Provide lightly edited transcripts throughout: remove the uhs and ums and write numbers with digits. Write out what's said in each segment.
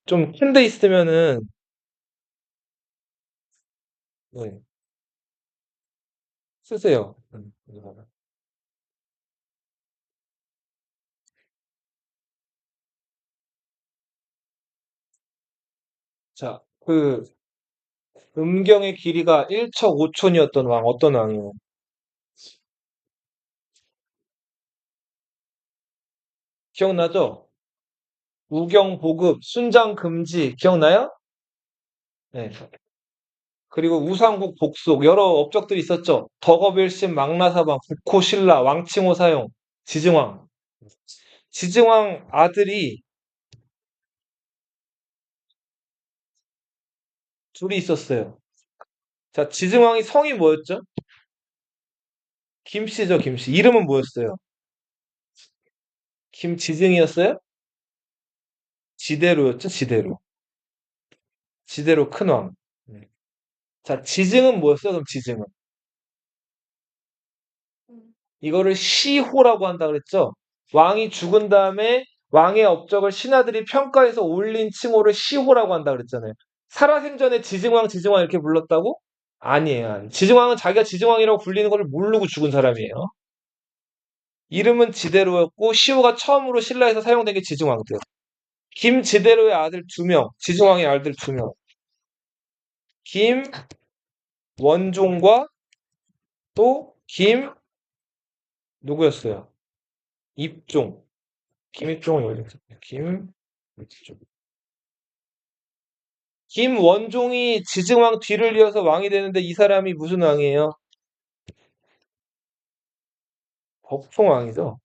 좀 큰 데 있으면은, 네, 쓰세요. 자, 음경의 길이가 1척 5촌이었던 왕, 어떤 왕이에요? 기억나죠? 우경 보급, 순장 금지, 기억나요? 네. 그리고 우상국 복속, 여러 업적들이 있었죠. 덕업일신, 망나사방, 국호신라, 왕칭호 사용, 지증왕. 지증왕 아들이 둘이 있었어요. 자, 지증왕이 성이 뭐였죠? 김씨죠, 김씨. 이름은 뭐였어요? 김지증이었어요? 지대로였죠, 지대로. 지대로 큰왕. 네. 자, 지증은 뭐였어요, 그럼 지증은? 이거를 시호라고 한다 그랬죠? 왕이 죽은 다음에 왕의 업적을 신하들이 평가해서 올린 칭호를 시호라고 한다 그랬잖아요. 살아생전에 지증왕, 지증왕 이렇게 불렀다고? 아니에요, 아니에요. 지증왕은 자기가 지증왕이라고 불리는 걸 모르고 죽은 사람이에요. 이름은 지대로였고 시호가 처음으로 신라에서 사용된 게 지증왕 때. 김지대로의 아들 2명, 지증왕의 아들 2명. 김원종과 또 누구였어요? 입종. 김입종은 여기 있었어요. 김입종. 김원종이 지증왕 뒤를 이어서 왕이 되는데 이 사람이 무슨 왕이에요? 법통왕이죠.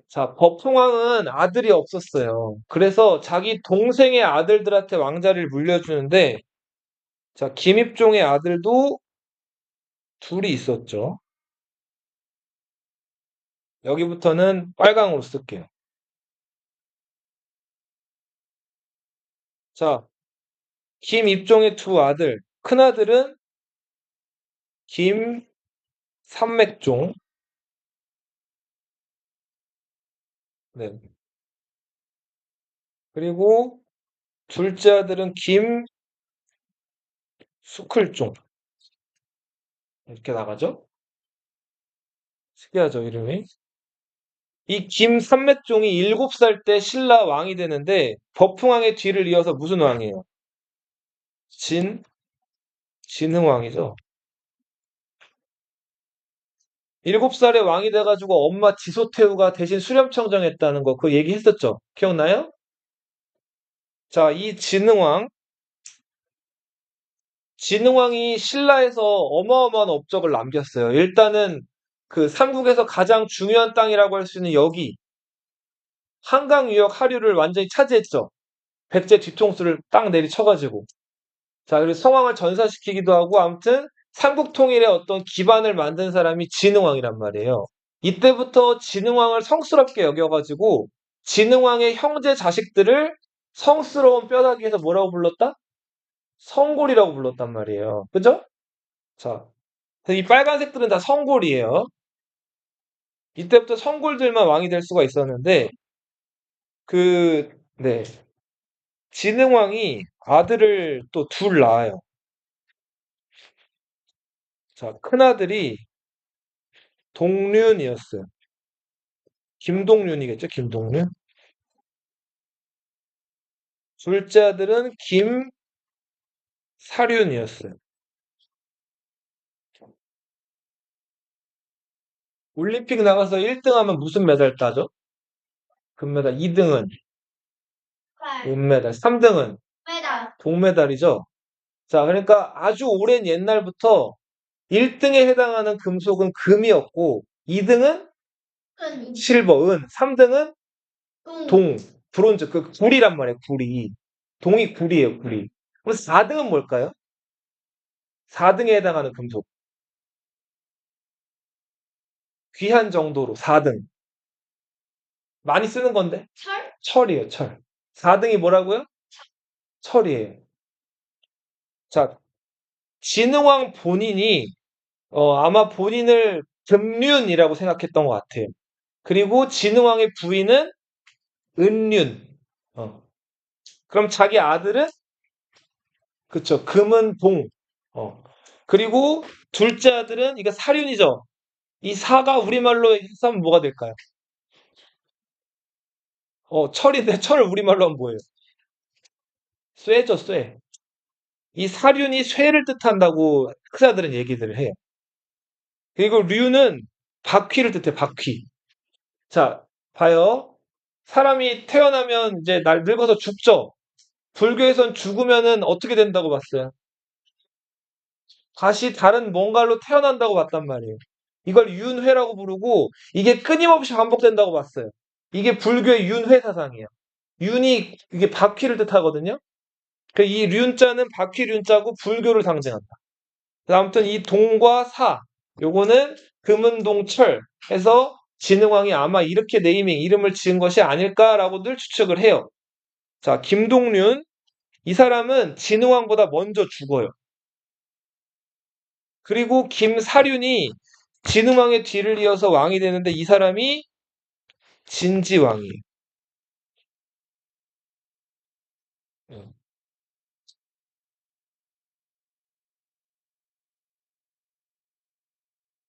자, 법통왕은 아들이 없었어요. 그래서 자기 동생의 아들들한테 왕자를 물려주는데, 자, 김입종의 아들도 둘이 있었죠. 여기부터는 빨강으로 쓸게요. 자, 김입종의 두 아들, 큰아들은 김삼맥종, 네. 그리고 둘째 아들은 김수클종. 이렇게 나가죠? 특이하죠, 이름이? 이 김삼맥종이 7살 때 신라 왕이 되는데 법흥왕의 뒤를 이어서 무슨 왕이에요? 진흥왕이죠. 7살에 왕이 돼가지고 엄마 지소태우가 대신 수렴청정했다는 거 그 얘기했었죠. 기억나요? 자, 이 진흥왕이 신라에서 어마어마한 업적을 남겼어요. 일단은 그 삼국에서 가장 중요한 땅이라고 할 수 있는 여기 한강 유역 하류를 완전히 차지했죠. 백제 뒤통수를 딱 내리쳐가지고. 자, 그리고 성왕을 전사시키기도 하고 아무튼 삼국 통일의 어떤 기반을 만든 사람이 진흥왕이란 말이에요. 이때부터 진흥왕을 성스럽게 여겨가지고 진흥왕의 형제 자식들을 성스러운 뼈다귀에서 뭐라고 불렀다? 성골이라고 불렀단 말이에요. 그죠? 자, 이 빨간색들은 다 성골이에요. 이때부터 성골들만 왕이 될 수가 있었는데 네. 진흥왕이 아들을 또 둘 낳아요. 자, 큰아들이 동륜이었어요. 김동륜이겠죠, 김동륜. 둘째 아들은 김사륜이었어요. 올림픽 나가서 1등 하면 무슨 메달 따죠? 금메달. 2등은 은메달. 3등은 동메달이죠. 자, 그러니까 아주 오랜 옛날부터 1등에 해당하는 금속은 금이었고, 2등은 실버, 3등은 동, 브론즈, 그 구리란 말이에요, 구리. 동이 구리예요, 구리. 그럼 4등은 뭘까요? 4등에 해당하는 금속. 귀한 정도로 4등. 많이 쓰는 건데? 철이에요, 철. 4등이 뭐라고요? 철이에요. 자, 진흥왕 본인이 아마 본인을 금륜이라고 생각했던 것 같아요. 그리고 진흥왕의 부인은 은륜. 어. 그럼 자기 아들은 그쵸. 금은 봉. 어. 그리고 둘째 아들은 이거 사륜이죠. 이 사가 우리말로 해서 하면 뭐가 될까요? 철인데 철을 우리말로 하면 뭐예요? 쇠죠, 쇠. 이 사륜이 쇠를 뜻한다고 학자들은 얘기들을 해요. 그리고 류는 바퀴를 뜻해, 바퀴. 자, 봐요. 사람이 태어나면 이제 늙어서 죽죠. 불교에선 죽으면은 어떻게 된다고 봤어요? 다시 다른 뭔가로 태어난다고 봤단 말이에요. 이걸 윤회라고 부르고 이게 끊임없이 반복된다고 봤어요. 이게 불교의 윤회 사상이에요. 윤이 이게 바퀴를 뜻하거든요. 이 륜자는 바퀴 륜자고 불교를 상징한다. 아무튼 이 동과 사, 요거는 금은동철 해서 진흥왕이 아마 이렇게 네이밍 이름을 지은 것이 아닐까라고들 추측을 해요. 자, 김동륜 이 사람은 진흥왕보다 먼저 죽어요. 그리고 김사륜이 진흥왕의 뒤를 이어서 왕이 되는데 이 사람이 진지왕이에요. 음.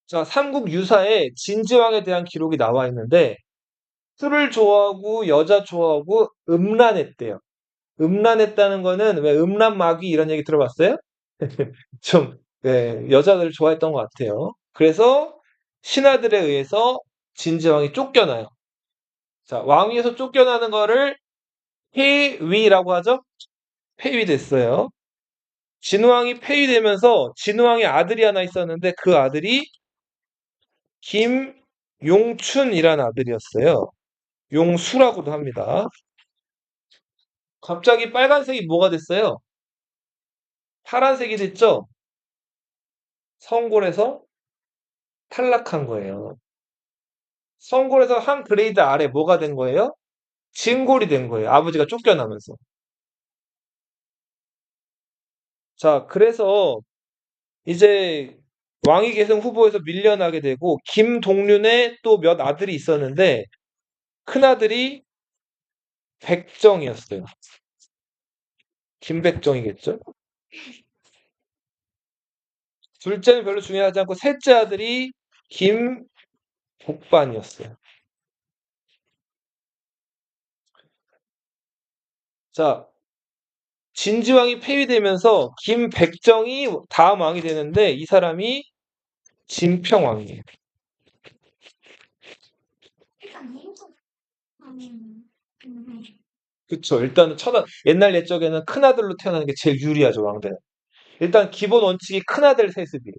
자, 삼국 유사에 진지왕에 대한 기록이 나와 있는데 술을 좋아하고 여자 좋아하고 음란했대요. 음란했다는 거는 왜 음란마귀 이런 얘기 들어봤어요? 좀 여자들을 좋아했던 것 같아요. 그래서 신하들에 의해서 진지왕이 쫓겨나요. 자, 왕위에서 쫓겨나는 거를 폐위라고 하죠? 폐위됐어요. 진왕이 폐위되면서 진왕의 아들이 하나 있었는데 그 아들이 김용춘이라는 아들이었어요. 용수라고도 합니다. 갑자기 빨간색이 뭐가 됐어요? 파란색이 됐죠? 성골에서 탈락한 거예요. 성골에서 한 그레이드 아래 뭐가 된 거예요? 진골이 된 거예요. 아버지가 쫓겨나면서. 자, 그래서 이제 왕위 계승 후보에서 밀려나게 되고 김동륜의 또 몇 아들이 있었는데 큰 아들이 백정이었어요. 김백정이겠죠? 둘째는 별로 중요하지 않고 셋째 아들이 김복반이었어요. 자, 진지왕이 폐위되면서 김백정이 다음 왕이 되는데 이 사람이 진평왕이에요. 그쵸. 일단은 옛날 옛적에는 큰아들로 태어나는 게 제일 유리하죠, 왕들은. 일단 기본 원칙이 큰아들 세습이에요.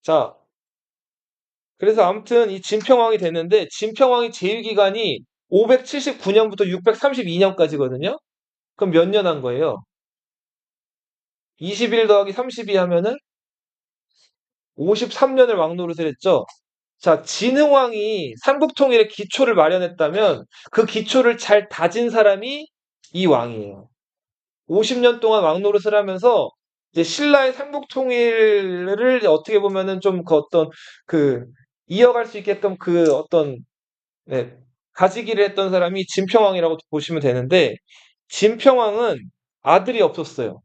자, 그래서 아무튼 이 진평왕이 됐는데, 진평왕이 재위기간이 579년부터 632년까지거든요? 그럼 몇 년 한 거예요? 21 더하기 32 하면은 53년을 왕노릇을 했죠? 자, 진흥왕이 삼국통일의 기초를 마련했다면 그 기초를 잘 다진 사람이 이 왕이에요. 50년 동안 왕노릇을 하면서 이제 신라의 삼국통일을 어떻게 보면은 좀 그 어떤 그 이어갈 수 있게끔 그 어떤 네, 가지기를 했던 사람이 진평왕이라고 보시면 되는데 진평왕은 아들이 없었어요.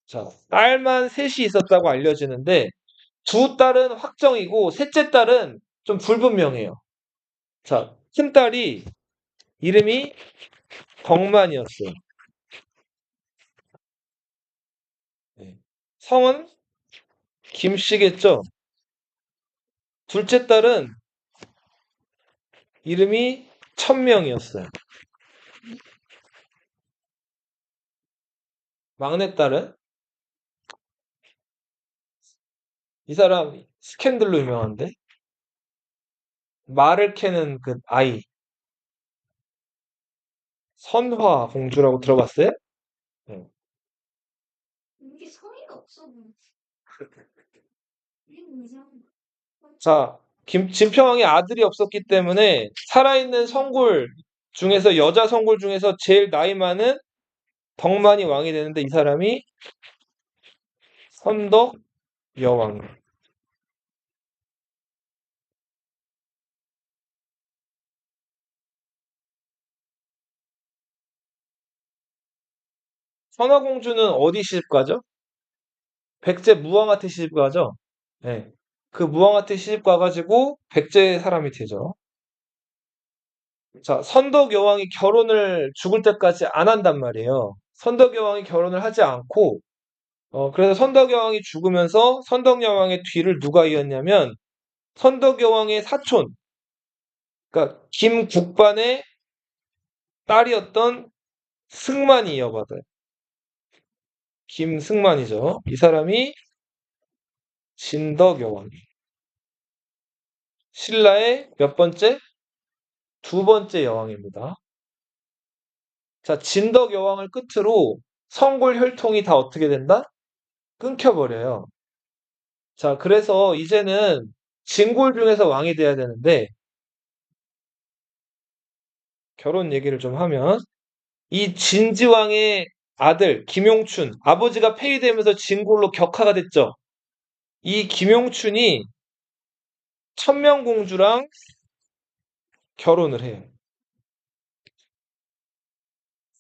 자, 딸만 셋이 있었다고 알려지는데 두 딸은 확정이고 셋째 딸은 좀 불분명해요. 자, 큰 딸이 이름이 덕만이었어요. 네. 성은 김씨겠죠? 둘째 딸은 이름이 천명이었어요. 막내 딸은 이 사람 스캔들로 유명한데 말을 캐는 그 아이 선화 공주라고 들어봤어요? 네. 자, 진평왕이 아들이 없었기 때문에 살아있는 성골 중에서 여자 성골 중에서 제일 나이 많은 덕만이 왕이 되는데 이 사람이 선덕 여왕. 선화공주는 어디 시집가죠? 백제 무왕한테 시집가죠? 네. 그 무왕한테 시집가가지고 백제 사람이 되죠. 자, 선덕 여왕이 결혼을 죽을 때까지 안 한단 말이에요. 선덕 여왕이 결혼을 하지 않고, 그래서 선덕 여왕이 죽으면서 선덕 여왕의 뒤를 누가 이었냐면, 선덕 여왕의 사촌, 그러니까 김국반의 딸이었던 승만이 이어받아요. 김승만이죠. 이 사람이 진덕 여왕. 신라의 몇 번째? 두 번째 여왕입니다. 자, 진덕 여왕을 끝으로 성골 혈통이 다 어떻게 된다? 끊겨버려요. 자, 그래서 이제는 진골 중에서 왕이 돼야 되는데, 결혼 얘기를 좀 하면, 이 진지왕의 아들, 김용춘, 아버지가 폐위되면서 진골로 격하가 됐죠. 이 김용춘이 천명공주랑 결혼을 해요.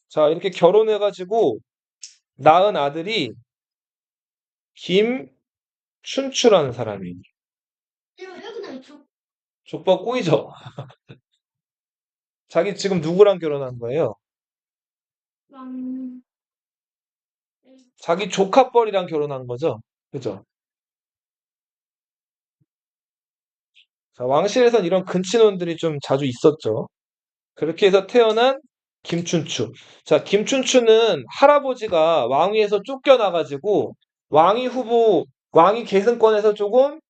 자, 이렇게 결혼해가지고 낳은 아들이 김춘추라는 사람이에요. 족밥 꼬이죠? 자기 지금 누구랑 결혼한 거예요? 자기 조카뻘이랑 결혼한 거죠? 그죠? 자, 왕실에선 이런 근친혼들이 좀 자주 있었죠. 그렇게 해서 태어난 김춘추. 자, 김춘추는 할아버지가 왕위에서 쫓겨나가지고 왕위 후보, 왕위 계승권에서 조금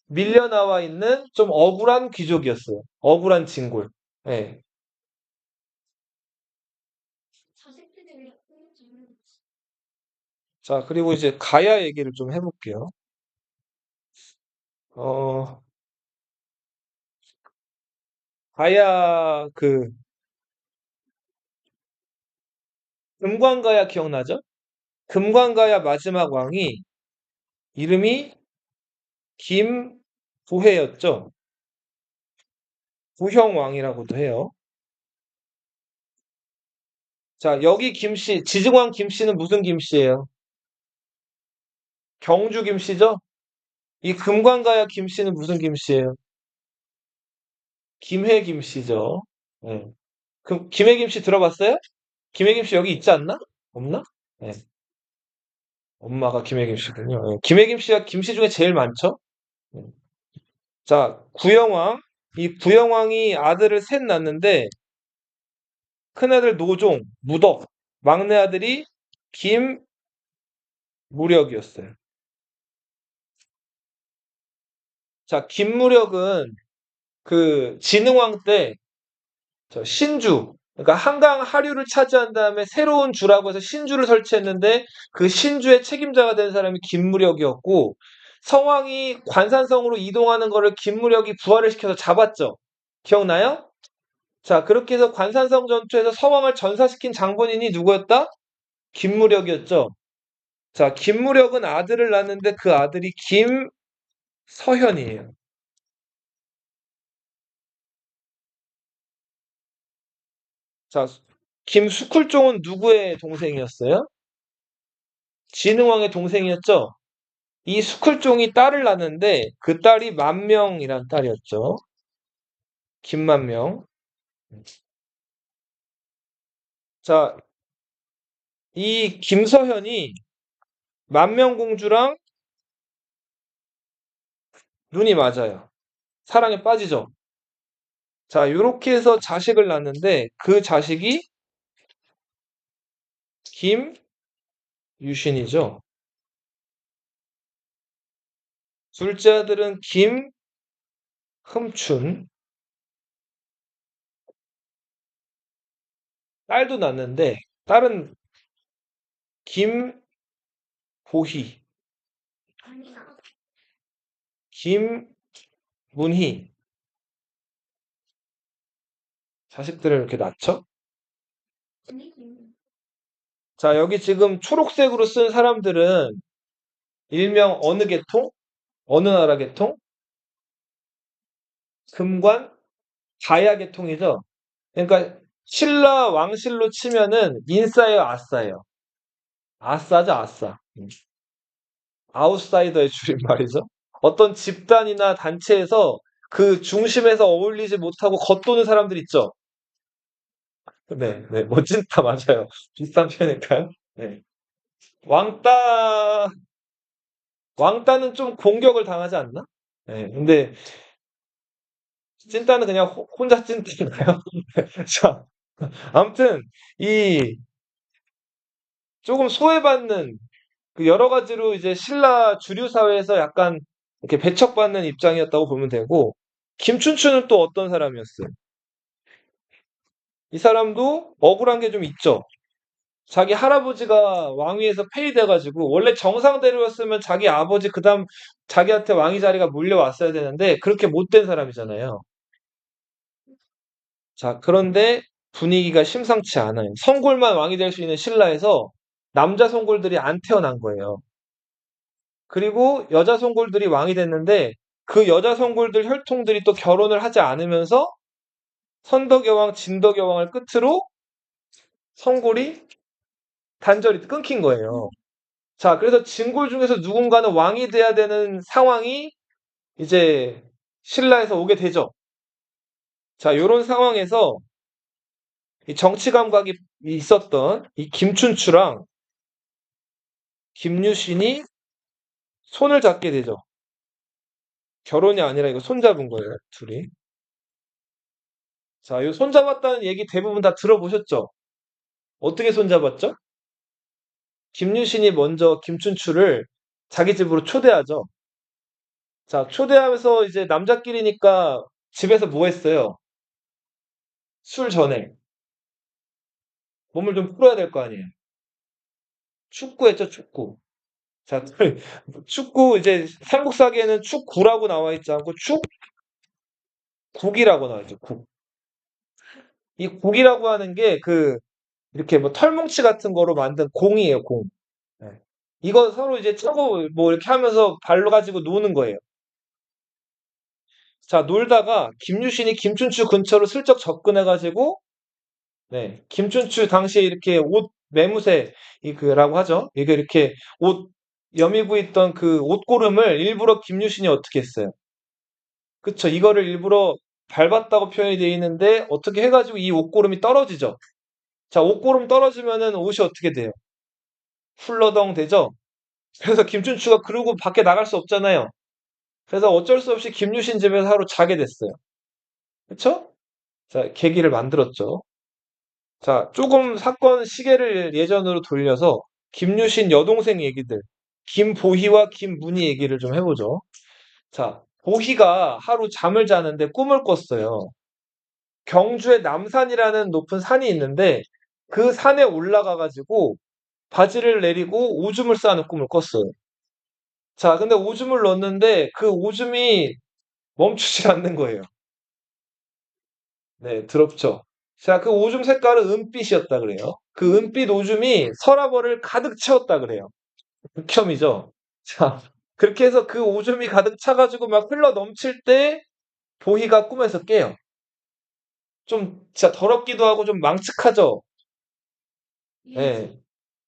밀려나와 있는 좀 억울한 귀족이었어요. 억울한 진골. 예. 자, 그리고 이제 가야 얘기를 좀 해볼게요. 어, 가야 금관가야 기억나죠? 금관가야 마지막 왕이 이름이 김부회였죠. 부형왕이라고도 해요. 자, 여기 김씨, 지증왕 김씨는 무슨 김씨예요? 경주 김씨죠? 이 금관가야 김씨는 무슨 김씨예요? 김해 김씨죠. 네. 그럼 김해 김씨 들어봤어요? 김해 김씨 여기 있지 않나? 없나? 네. 엄마가 김해 김씨군요. 네. 김해 김씨가 김씨 중에 제일 많죠? 네. 자, 구영왕. 이 구영왕이 아들을 셋 낳는데 큰아들 노종, 무덕, 막내 아들이 김무력이었어요. 자, 김무력은 그 진흥왕 때 신주, 그러니까 한강 하류를 차지한 다음에 새로운 주라고 해서 신주를 설치했는데 그 신주의 책임자가 된 사람이 김무력이었고 성왕이 관산성으로 이동하는 거를 김무력이 부활을 시켜서 잡았죠. 기억나요? 자, 그렇게 해서 관산성 전투에서 서왕을 전사시킨 장본인이 누구였다? 김무력이었죠. 자, 김무력은 아들을 낳았는데 그 아들이 김서현이에요. 자, 김숙훌종은 누구의 동생이었어요? 진흥왕의 동생이었죠. 이 숙훌종이 딸을 낳는데 그 딸이 만명이란 딸이었죠. 김만명. 자, 이 김서현이 만명공주랑 눈이 맞아요. 사랑에 빠지죠. 자, 요렇게 해서 자식을 낳는데 그 자식이 김유신이죠. 둘째 아들은 김흠춘. 딸도 낳는데 딸은 김보희, 김문희. 자식들을 이렇게 낳죠. 자, 여기 지금 초록색으로 쓴 사람들은 일명 어느 계통? 어느 나라 계통? 금관? 가야 계통이죠. 그러니까 신라 왕실로 치면은 인싸예요, 아싸예요? 아싸죠, 아싸. 아웃사이더의 줄임말이죠. 어떤 집단이나 단체에서 그 중심에서 어울리지 못하고 겉도는 사람들 있죠. 네, 네, 멋진다 맞아요. 비슷한 표현일까요? 네. 왕따, 왕따는 좀 공격을 당하지 않나? 네, 근데 찐따는 그냥 혼자 찐따인가요? 자, 아무튼 이 조금 소외받는 그 여러 가지로 이제 신라 주류 사회에서 약간 이렇게 배척받는 입장이었다고 보면 되고 김춘추는 또 어떤 사람이었어요? 이 사람도 억울한 게 좀 있죠. 자기 할아버지가 왕위에서 폐위돼가지고 원래 정상대로였으면 자기 아버지 그다음 자기한테 왕위 자리가 물려왔어야 되는데 그렇게 못된 사람이잖아요. 자, 그런데 분위기가 심상치 않아요. 성골만 왕이 될 수 있는 신라에서 남자 성골들이 안 태어난 거예요. 그리고 여자 성골들이 왕이 됐는데 그 여자 성골들 혈통들이 또 결혼을 하지 않으면서 선덕여왕, 진덕여왕을 끝으로 성골이 단절이 끊긴 거예요. 자, 그래서 진골 중에서 누군가는 왕이 돼야 되는 상황이 이제 신라에서 오게 되죠. 자, 요런 상황에서 이 정치 감각이 있었던 이 김춘추랑 김유신이 손을 잡게 되죠. 결혼이 아니라 이거 손잡은 거예요, 둘이. 자, 요 손잡았다는 얘기 대부분 다 들어보셨죠? 어떻게 손잡았죠? 김유신이 먼저 김춘추를 자기 집으로 초대하죠. 자, 초대하면서 이제 남자끼리니까 집에서 뭐 했어요? 술 전에 몸을 좀 풀어야 될 거 아니에요. 축구했죠, 축구. 자, 축구 이제 삼국사기에는 축구라고 나와 있지 않고 축국이라고 나와 있죠. 국. 이 국이라고 하는 게 그 이렇게 뭐 털뭉치 같은 거로 만든 공이에요, 공. 네. 이거 서로 이제 차고 뭐 이렇게 하면서 발로 가지고 노는 거예요. 자, 놀다가 김유신이 김춘추 근처로 슬쩍 접근해가지고, 네, 김춘추 당시에 이렇게 옷 매무새 이그라고 하죠. 이게 이렇게 옷 여미고 있던 그 옷고름을 일부러 김유신이 어떻게 했어요? 그쵸? 이거를 일부러 밟았다고 표현이 되어 있는데 어떻게 해가지고 이 옷고름이 떨어지죠. 자, 옷고름 떨어지면은 옷이 어떻게 돼요? 훌러덩 되죠. 그래서 김춘추가 그러고 밖에 나갈 수 없잖아요. 그래서 어쩔 수 없이 김유신 집에서 하루 자게 됐어요. 그쵸? 자, 계기를 만들었죠. 자, 조금 사건 시계를 예전으로 돌려서 김유신 여동생 얘기들, 김보희와 김문희 얘기를 좀 해보죠. 자, 보희가 하루 잠을 자는데 꿈을 꿨어요. 경주에 남산이라는 높은 산이 있는데 그 산에 올라가가지고 바지를 내리고 오줌을 싸는 꿈을 꿨어요. 자, 근데 오줌을 넣었는데 그 오줌이 멈추지 않는 거예요. 네, 더럽죠. 자, 그 오줌 색깔은 은빛이었다 그래요. 그 은빛 오줌이 서랍을 가득 채웠다 그래요. 극혐이죠. 자, 그렇게 해서 그 오줌이 가득 차가지고 막 흘러 넘칠 때 보희가 꿈에서 깨요. 좀 진짜 더럽기도 하고 좀 망측하죠. 예.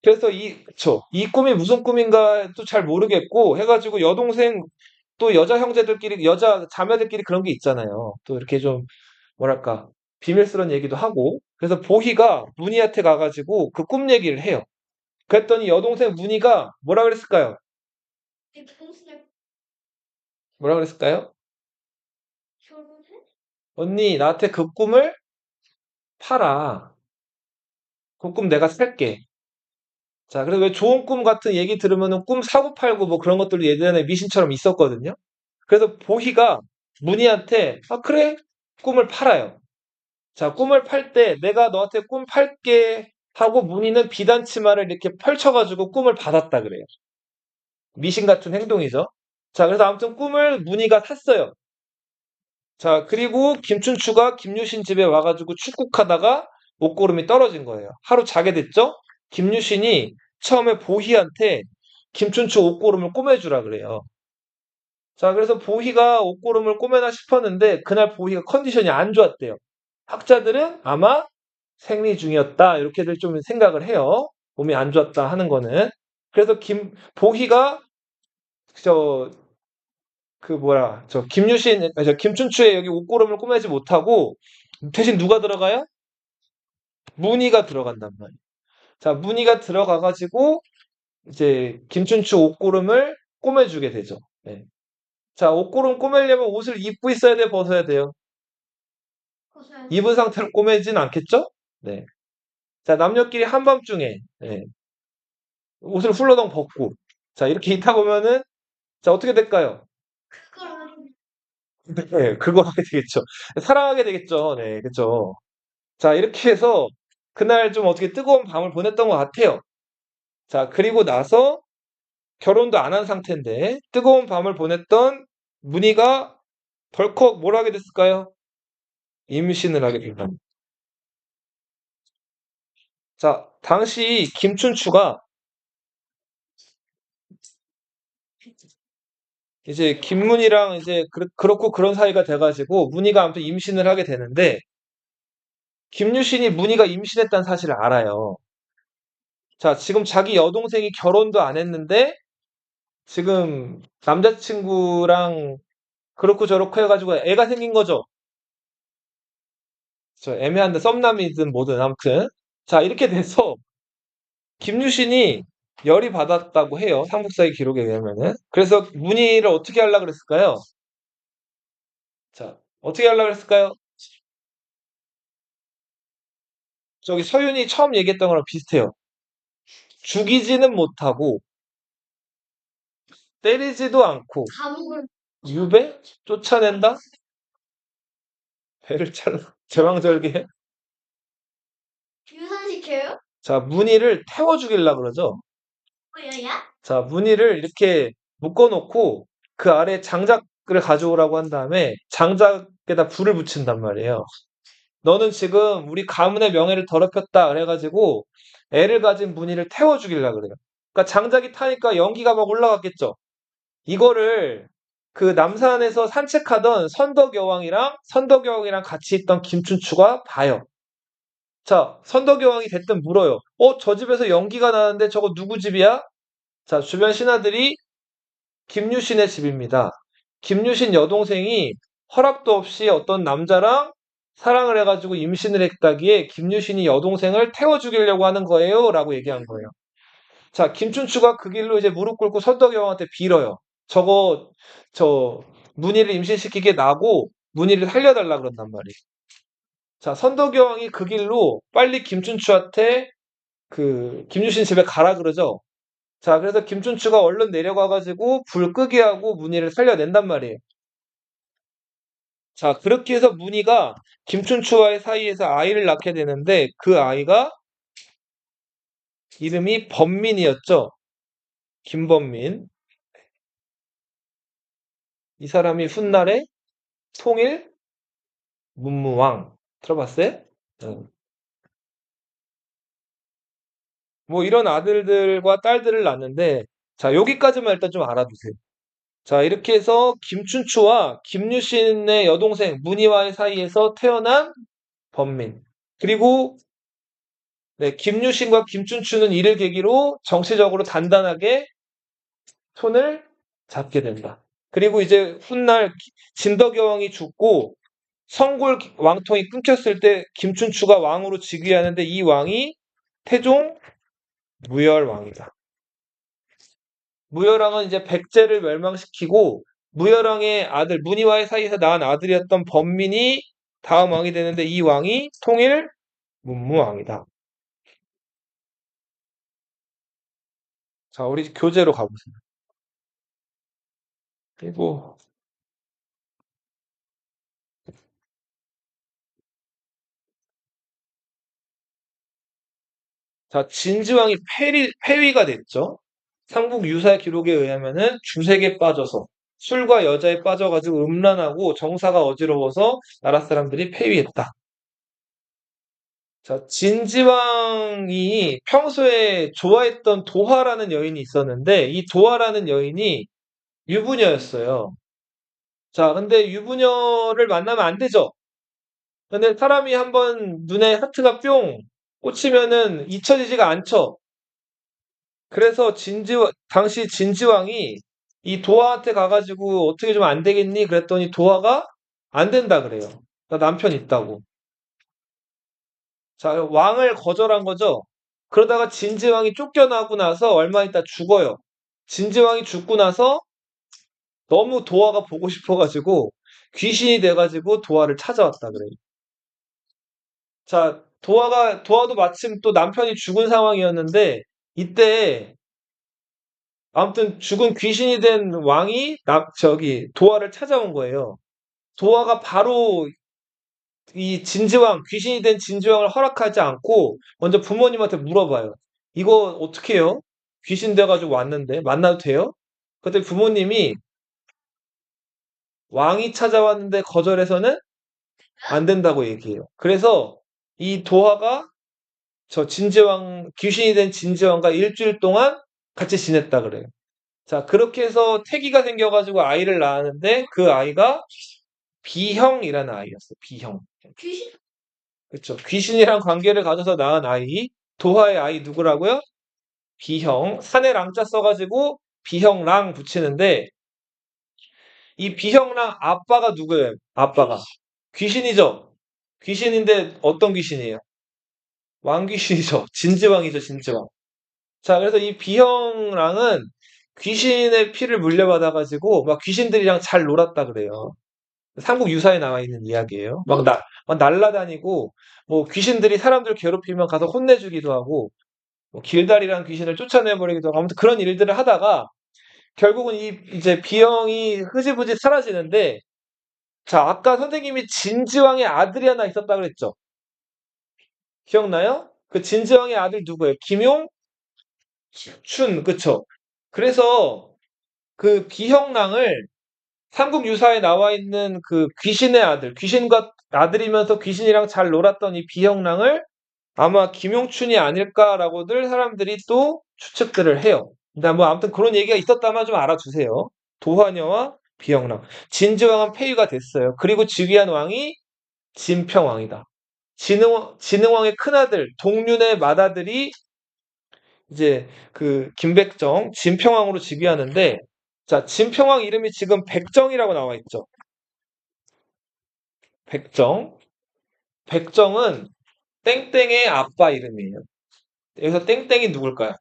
그래서 그쵸. 이 꿈이 무슨 꿈인가 또 잘 모르겠고 해가지고 여동생 또 여자 형제들끼리 여자 자매들끼리 그런 게 있잖아요. 또 이렇게 좀 뭐랄까 비밀스러운 얘기도 하고 그래서 보희가 문희한테 가가지고 그 꿈 얘기를 해요. 그랬더니 여동생 문희가 뭐라 그랬을까요? 뭐라 그랬을까요? 언니 나한테 그 꿈을 팔아. 그 꿈 내가 살게. 자, 그래서 왜 좋은 꿈 같은 얘기 들으면은 꿈 사고 팔고 뭐 그런 것들도 예전에 미신처럼 있었거든요. 그래서 보희가 문희한테 아 그래 꿈을 팔아요. 자, 꿈을 팔 때 내가 너한테 꿈 팔게 하고 문희는 비단 치마를 이렇게 펼쳐가지고 꿈을 받았다 그래요. 미신 같은 행동이죠. 자, 그래서 아무튼 꿈을 문희가 샀어요. 자, 그리고 김춘추가 김유신 집에 와가지고 축국하다가 목구름이 떨어진 거예요. 하루 자게 됐죠? 김유신이 처음에 보희한테 김춘추 옷고름을 꼬매주라 그래요. 자, 그래서 보희가 옷고름을 꼬매나 싶었는데 그날 보희가 컨디션이 안 좋았대요. 학자들은 아마 생리 중이었다 이렇게들 좀 생각을 해요. 몸이 안 좋았다 하는 거는. 그래서 보희가 저 그 뭐야 저 김유신 저 김춘추의 여기 옷고름을 꼬매지 못하고 대신 누가 들어가요? 문희가 들어간단 말이에요. 자, 문희가 들어가 가지고 이제 김춘추 옷고름을 꼬매주게 되죠. 네. 자, 옷고름 꼬매려면 옷을 입고 있어야 돼요, 벗어야 돼요? 입은 상태로 꼬매진 않겠죠? 네. 자, 남녀끼리 한밤중에 네. 옷을 훌러덩 벗고 자, 이렇게 있다 보면은 자, 어떻게 될까요? 네, 그걸 하게 되겠죠. 사랑하게 되겠죠. 네, 그죠. 자, 이렇게 해서 그날 좀 어떻게 뜨거운 밤을 보냈던 것 같아요. 자, 그리고 나서 결혼도 안 한 상태인데 뜨거운 밤을 보냈던 문희가 덜컥 뭘 하게 됐을까요? 임신을 하게 된다. 자, 당시 김춘추가 이제 김문희랑 이제 그렇고 그런 사이가 돼가지고 문희가 아무튼 임신을 하게 되는데 김유신이 문희가 임신했다는 사실을 알아요. 자, 지금 자기 여동생이 결혼도 안 했는데 지금 남자친구랑 그렇고 저렇고 해가지고 애가 생긴 거죠. 저 애매한데 썸남이든 뭐든 아무튼 자 이렇게 돼서 김유신이 열이 받았다고 해요. 삼국사의 기록에 의하면은. 그래서 문의를 어떻게 하려고 그랬을까요? 자, 어떻게 하려고 그랬을까요? 저기 서윤이 처음 얘기했던 거랑 비슷해요. 죽이지는 못하고 때리지도 않고 유배? 쫓아낸다? 배를 잘라 제왕절개? 유산시켜요? 자, 문의를 태워 죽이려고 그러죠. 뭐야? 자, 문의를 이렇게 묶어놓고 그 아래 장작을 가져오라고 한 다음에 장작에다 불을 붙인단 말이에요. 너는 지금 우리 가문의 명예를 더럽혔다 그래가지고 애를 가진 문의를 태워 죽이려고 그래요. 그러니까 장작이 타니까 연기가 막 올라갔겠죠. 이거를 그 남산에서 산책하던 선덕여왕이랑 같이 있던 김춘추가 봐요. 자, 선덕여왕이 대뜸 물어요. 저 집에서 연기가 나는데 저거 누구 집이야? 자, 주변 신하들이 김유신의 집입니다. 김유신 여동생이 허락도 없이 어떤 남자랑 사랑을 해가지고 임신을 했다기에 김유신이 여동생을 태워 죽이려고 하는 거예요. 라고 얘기한 거예요. 자, 김춘추가 그 길로 이제 무릎 꿇고 선덕여왕한테 빌어요. 저, 문희를 임신시키게 나고 문희를 살려달라 그런단 말이에요. 자, 선덕여왕이 그 길로 빨리 김춘추한테 그 김유신 집에 가라 그러죠. 자, 그래서 김춘추가 얼른 내려가가지고 불 끄게 하고 문희를 살려낸단 말이에요. 자, 그렇게 해서 문희가 김춘추와의 사이에서 아이를 낳게 되는데 그 아이가 이름이 범민이었죠. 김범민. 이 사람이 훗날에 통일 문무왕. 들어봤어요? 응. 뭐 이런 아들들과 딸들을 낳는데 자, 여기까지만 일단 좀 알아두세요. 자, 이렇게 해서 김춘추와 김유신의 여동생 문희와의 사이에서 태어난 범민. 그리고 네, 김유신과 김춘추는 이를 계기로 정치적으로 단단하게 손을 잡게 된다. 그리고 이제 훗날 진덕여왕이 죽고 성골 왕통이 끊겼을 때 김춘추가 왕으로 즉위하는데 이 왕이 태종 무열왕이다. 무열왕은 이제 백제를 멸망시키고 무열왕의 아들 문희와의 사이에서 낳은 아들이었던 범민이 다음 왕이 되는데 이 왕이 통일 문무왕이다. 자, 우리 교재로 가보세요. 그리고 자, 진지왕이 폐위가 됐죠. 삼국 유사 기록에 의하면은 주색에 빠져서 술과 여자에 빠져가지고 음란하고 정사가 어지러워서 나라 사람들이 폐위했다. 자, 진지왕이 평소에 좋아했던 도화라는 여인이 있었는데 이 도화라는 여인이 유부녀였어요. 자, 근데 유부녀를 만나면 안 되죠. 근데 사람이 한번 눈에 하트가 뿅 꽂히면은 잊혀지지가 않죠. 그래서 당시 진지왕이 이 도화한테 가가지고 어떻게 좀 안 되겠니? 그랬더니 도화가 안 된다 그래요. 나 남편 있다고. 자, 왕을 거절한 거죠. 그러다가 진지왕이 쫓겨나고 나서 얼마 있다 죽어요. 진지왕이 죽고 나서 너무 도화가 보고 싶어가지고 귀신이 돼가지고 도화를 찾아왔다 그래요. 자, 도화도 마침 또 남편이 죽은 상황이었는데 이때 아무튼 죽은 귀신이 된 왕이 도화를 찾아온 거예요. 도화가 바로 이 귀신이 된 진지왕을 허락하지 않고 먼저 부모님한테 물어봐요. 이거 어떻게 해요? 귀신 돼가지고 왔는데 만나도 돼요? 그때 부모님이 왕이 찾아왔는데 거절해서는 안 된다고 얘기해요. 그래서 이 도화가 귀신이 된 진지왕과 일주일 동안 같이 지냈다 그래요. 자, 그렇게 해서 태기가 생겨가지고 아이를 낳았는데 그 아이가 비형이라는 아이였어요. 비형. 귀신? 그쵸. 귀신이랑 관계를 가져서 낳은 아이. 도화의 아이 누구라고요? 비형. 산에 랑자 써가지고 비형랑 붙이는데 이 비형랑 아빠가 누구예요? 아빠가. 귀신이죠. 귀신인데 어떤 귀신이에요? 왕귀신이죠. 진지왕이죠, 진지왕. 자, 그래서 이 비형랑은 귀신의 피를 물려받아가지고 막 귀신들이랑 잘 놀았다 그래요. 삼국 유사에 나와 있는 이야기예요. 막 날라다니고 뭐 귀신들이 사람들 괴롭히면 가서 혼내주기도 하고 뭐 길다리랑 귀신을 쫓아내버리기도 하고 아무튼 그런 일들을 하다가 결국은 이제 비형이 흐지부지 사라지는데 자 아까 선생님이 진지왕의 아들이 하나 있었다 그랬죠. 기억나요? 그 진지왕의 아들 누구예요? 김용춘 그쵸? 그래서 그 비형랑을 삼국 유사에 나와 있는 그 귀신의 아들, 귀신과 아들이면서 귀신이랑 잘 놀았던 이 비형랑을 아마 김용춘이 아닐까라고들 사람들이 또 추측들을 해요. 근데 뭐 아무튼 그런 얘기가 있었다만 좀 알아주세요. 도화녀와 비형랑. 진지왕은 폐위가 됐어요. 그리고 즉위한 왕이 진평왕이다. 진흥왕의 큰아들 동륜의 맏아들이 이제 그 김백정 진평왕으로 즉위하는데 자 진평왕 이름이 지금 백정이라고 나와 있죠. 백정. 백정은 땡땡의 아빠 이름이에요. 여기서 땡땡이 누굴까요?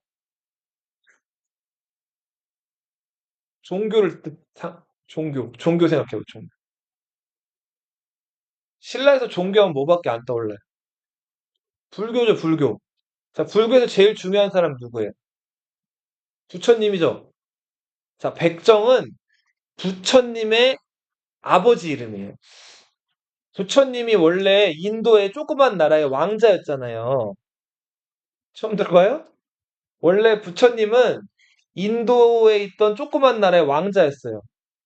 종교 생각해보 종교. 신라에서 종교하면 뭐밖에 안 떠올라요? 불교죠, 불교. 자, 불교에서 제일 중요한 사람 누구예요? 부처님이죠. 자, 백정은 부처님의 아버지 이름이에요. 부처님이 원래 인도의 조그만 나라의 왕자였잖아요. 처음 들어봐요? 원래 부처님은 인도에 있던 조그만 나라의 왕자였어요.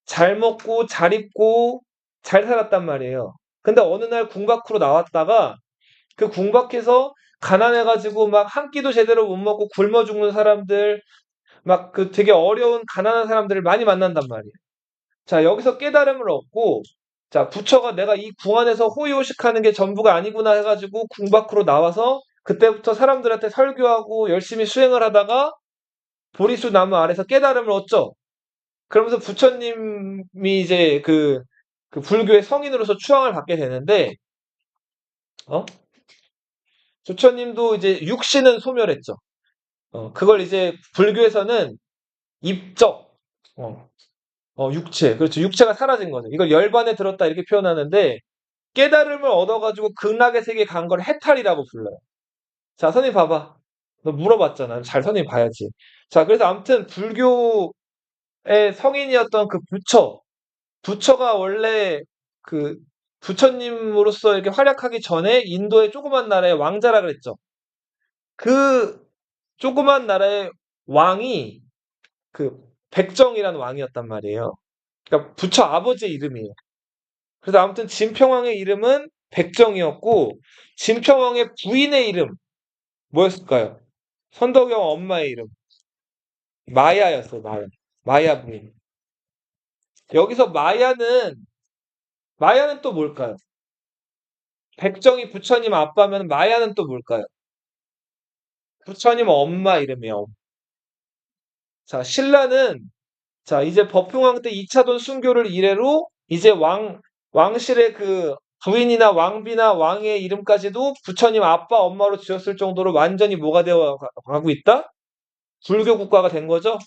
잘 먹고 잘 입고 잘 살았단 말이에요. 근데 어느 날 궁 밖으로 나왔다가 그 궁 밖에서 가난해가지고 막 한 끼도 제대로 못 먹고 굶어 죽는 사람들, 막 그 되게 어려운 가난한 사람들을 많이 만난단 말이에요. 자, 여기서 깨달음을 얻고, 자, 부처가 내가 이 궁 안에서 호의호식하는 게 전부가 아니구나 해가지고 궁 밖으로 나와서 그때부터 사람들한테 설교하고 열심히 수행을 하다가 보리수 나무 아래서 깨달음을 얻죠. 그러면서 부처님이 이제 그 불교의 성인으로서 추앙을 받게 되는데, 어? 부처님도 이제 육신은 소멸했죠. 그걸 이제 불교에서는 입적, 어, 육체. 그렇죠. 육체가 사라진 거죠. 이걸 열반에 들었다 이렇게 표현하는데, 깨달음을 얻어가지고 극락의 세계에 간 걸 해탈이라고 불러요. 자, 선생님 봐봐. 너 물어봤잖아. 잘 선생님 봐야지. 자, 그래서 아무튼 불교의 성인이었던 그 부처가 원래 그 부처님으로서 이렇게 활약하기 전에 인도의 조그만 나라의 왕자라 그랬죠. 그 조그만 나라의 왕이 그 백정이라는 왕이었단 말이에요. 그러니까 부처 아버지의 이름이에요. 그래서 아무튼 진평왕의 이름은 백정이었고 진평왕의 부인의 이름 뭐였을까요? 선덕여 엄마의 이름 마야였어요. 마야. 마야 부인. 여기서 마야는 또 뭘까요? 백정이 부처님 아빠면 마야는 또 뭘까요? 부처님 엄마 이름이에요. 자, 신라는 자, 이제 법흥왕 때 이차돈 순교를 이래로 이제 왕실의 그 부인이나 왕비나 왕의 이름까지도 부처님 아빠, 엄마로 지었을 정도로 완전히 뭐가 되어 가고 있다? 불교 국가가 된 거죠.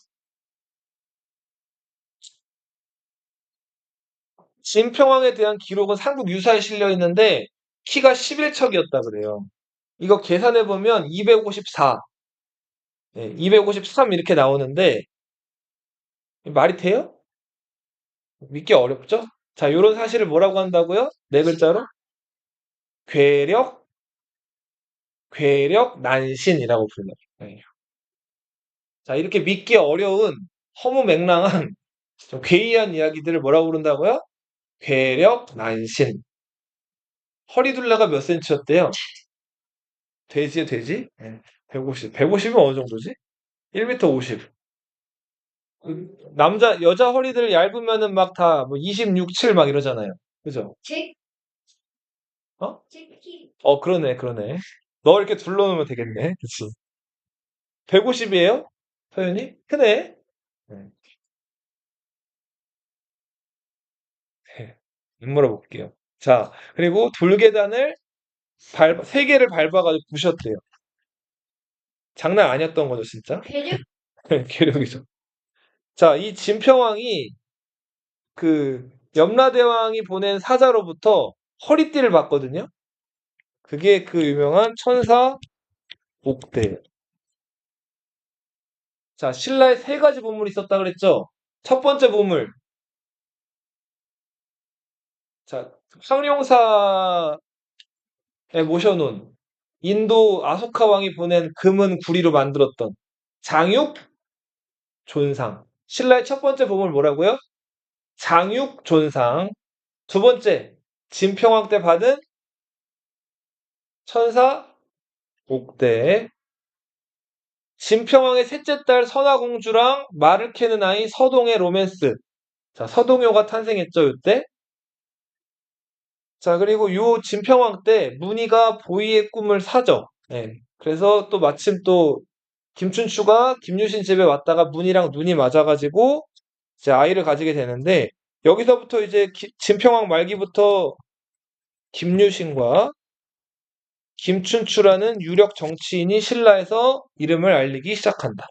진평왕에 대한 기록은 삼국 유사에 실려 있는데 키가 11척이었다 그래요. 이거 계산해 보면 254, 253 이렇게 나오는데 말이 돼요? 믿기 어렵죠? 자, 요런 사실을 뭐라고 한다고요? 네 글자로? 괴력, 난신이라고 불러요. 네. 자, 이렇게 믿기 어려운 허무맹랑한 좀 괴이한 이야기들을 뭐라고 부른다고요? 괴력, 난신. 허리둘레가 몇 센치였대요? 돼지에 돼지? 150. 150이면 어느 정도지? 1m 50. 여자 허리들 얇으면은 막 다 뭐 26, 7 막 이러잖아요. 그죠? 제, 어? 제 키. 그러네, 그러네. 너 이렇게 둘러놓으면 되겠네. 그치? 150이에요? 서윤이? 크네? 네. 물어볼게요. 자, 그리고 돌계단을 세 개를 밟아가지고 부셨대요. 장난 아니었던 거죠, 진짜. 괴력? 괴력이죠. 자, 이 진평왕이 그 염라대왕이 보낸 사자로부터 허리띠를 받거든요. 그게 그 유명한 천사 옥대. 자, 신라에 세 가지 보물이 있었다 그랬죠. 첫 번째 보물. 자, 황룡사에 모셔놓은 인도 아소카 왕이 보낸 금은 구리로 만들었던 장육 존상. 신라의 첫 번째 보물 뭐라고요? 장육 존상. 두 번째, 진평왕 때 받은 천사 옥대. 진평왕의 셋째 딸 선화공주랑 말을 캐는 아이 서동의 로맨스. 자, 서동요가 탄생했죠, 이때. 자, 그리고 요 진평왕 때 문희가 보이의 꿈을 사죠. 예. 그래서 또 마침 또 김춘추가 김유신 집에 왔다가 문희랑 눈이 맞아가지고 이제 아이를 가지게 되는데 여기서부터 이제 진평왕 말기부터 김유신과 김춘추라는 유력 정치인이 신라에서 이름을 알리기 시작한다.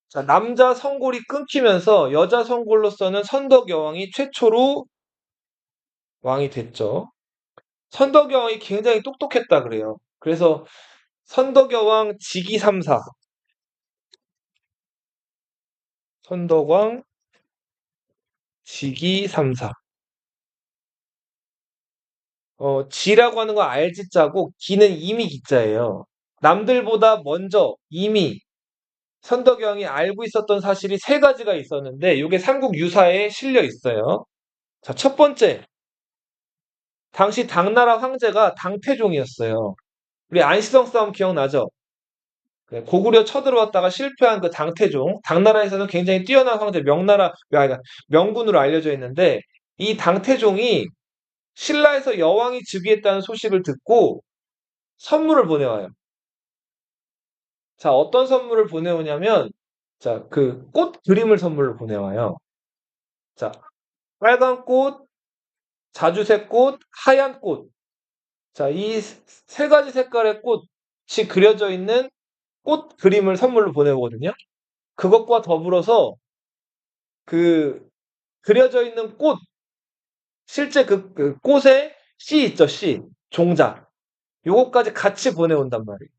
자, 남자 성골이 끊기면서 여자 성골로서는 선덕여왕이 최초로 왕이 됐죠. 선덕여왕이 굉장히 똑똑했다 그래요. 그래서 선덕여왕 직위삼사, 선덕왕 직위삼사. 지라고 하는 거 알지자고 기는 이미 기자예요. 남들보다 먼저 이미 선덕여왕이 알고 있었던 사실이 세 가지가 있었는데 이게 삼국 유사에 실려 있어요. 자, 첫 번째, 당시 당나라 황제가 당태종이었어요. 우리 안시성 싸움 기억나죠? 고구려 쳐들어왔다가 실패한 그 당태종, 당나라에서는 굉장히 뛰어난 황제, 명군으로 알려져 있는데 이 당태종이 신라에서 여왕이 즉위했다는 소식을 듣고 선물을 보내와요. 자, 어떤 선물을 보내오냐면, 자, 그 꽃 그림을 선물로 보내와요. 자, 빨간 꽃, 자주색 꽃, 하얀 꽃. 자, 이 세 가지 색깔의 꽃이 그려져 있는 꽃 그림을 선물로 보내오거든요. 그것과 더불어서 그 그려져 있는 꽃, 실제 그 꽃에 씨 있죠, 씨. 종자. 요것까지 같이 보내온단 말이에요.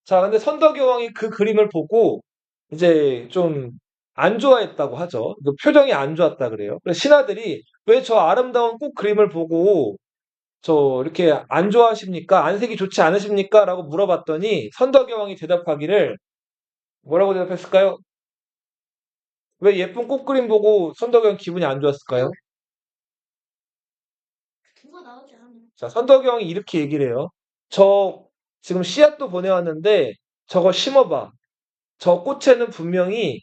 자, 근데 선덕여왕이 그 그림을 보고 이제 좀 안 좋아했다고 하죠. 그 표정이 안 좋았다 그래요. 그래서 신하들이 왜 저 아름다운 꽃 그림을 보고 저 이렇게 안 좋아하십니까? 안색이 좋지 않으십니까? 라고 물어봤더니 선덕여왕이 대답하기를 뭐라고 대답했을까요? 왜 예쁜 꽃 그림 보고 선덕여왕 기분이 안 좋았을까요? 뭐가 나오지 않아. 자, 선덕여왕이 이렇게 얘기를 해요. 저 지금 씨앗도 보내왔는데 저거 심어봐. 저 꽃에는 분명히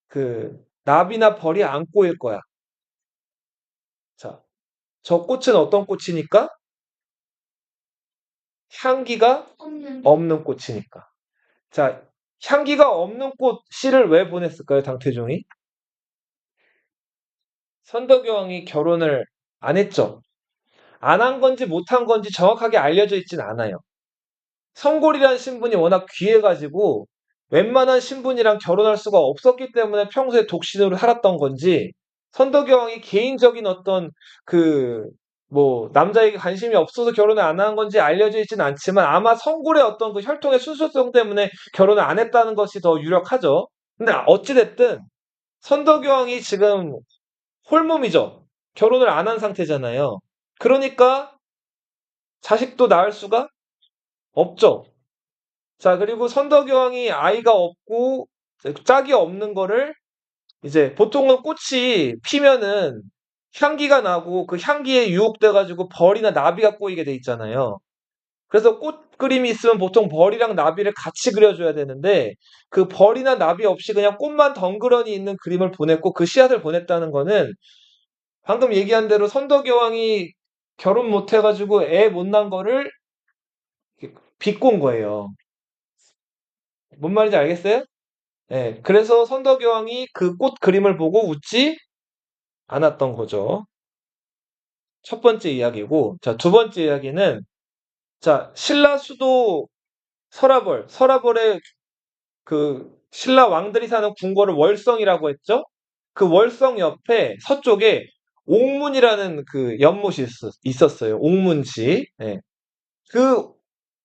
그 나비나 벌이 안 꼬일 거야. 자, 저 꽃은 어떤 꽃이니까? 향기가 없는 없는 꽃이니까. 자, 향기가 없는 꽃 시를 왜 보냈을까요, 당태종이? 선덕여왕이 결혼을 안 했죠. 안 한 건지 못 한 건지 정확하게 알려져 있진 않아요. 성골이라는 신분이 워낙 귀해가지고 웬만한 신분이랑 결혼할 수가 없었기 때문에 평소에 독신으로 살았던 건지 선덕여왕이 개인적인 어떤 그 뭐 남자에게 관심이 없어서 결혼을 안 한 건지 알려져 있진 않지만 아마 성골의 어떤 그 혈통의 순수성 때문에 결혼을 안 했다는 것이 더 유력하죠. 근데 어찌됐든 선덕여왕이 지금 홀몸이죠. 결혼을 안 한 상태잖아요. 그러니까 자식도 낳을 수가 없죠. 자, 그리고 선덕여왕이 아이가 없고 짝이 없는 거를 이제 보통은 꽃이 피면은 향기가 나고 그 향기에 유혹돼가지고 벌이나 나비가 꼬이게 돼 있잖아요. 그래서 꽃 그림이 있으면 보통 벌이랑 나비를 같이 그려줘야 되는데 그 벌이나 나비 없이 그냥 꽃만 덩그러니 있는 그림을 보냈고 그 씨앗을 보냈다는 거는 방금 얘기한 대로 선덕여왕이 결혼 못 해가지고 애 못 낳은 거를 비꼰 거예요. 뭔 말인지 알겠어요? 예, 그래서 선덕여왕이 그 꽃 그림을 보고 웃지 않았던 거죠. 첫 번째 이야기고, 자, 두 번째 이야기는, 자, 신라 수도 설아벌의 그 신라 왕들이 사는 궁궐을 월성이라고 했죠? 그 월성 옆에 서쪽에 옥문이라는 그 연못이 있었어요. 옥문시. 예. 그